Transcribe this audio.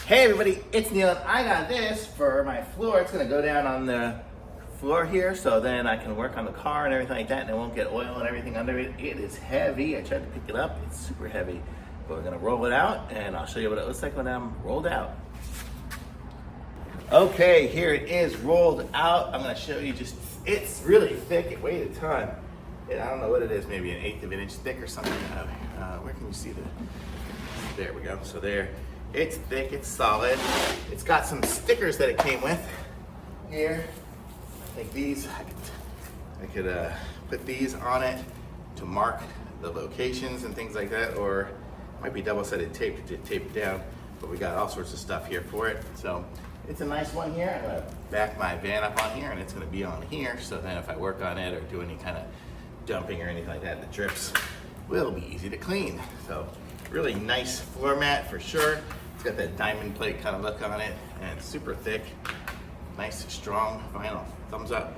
Hey everybody, it's Neil and I got this for my floor. It's gonna go down on the floor here so then I can work on the car and everything like that and it won't get oil and everything under it. It is heavy. I tried to pick it up. It's super heavy. But we're gonna roll it out and I'll show you what it looks like when I'm rolled out. Okay, here it is rolled out. I'm gonna show you it's really thick. It weighed a ton. I don't know what it is, maybe 1/8 of an inch thick or something. Where can you see there we go. So there. It's thick, it's solid. It's got some stickers that it came with here. Like these, I could put these on it to mark the locations and things like that, or it might be double-sided tape to tape it down, but we got all sorts of stuff here for it. So it's a nice one here. I'm gonna back my van up on here and it's gonna be on here, so then if I work on it or do any kind of dumping or anything like that, the drips will be easy to clean. So really nice floor mat for sure. It's got that diamond plate kind of look on it and it's super thick. Nice, strong vinyl. Thumbs up.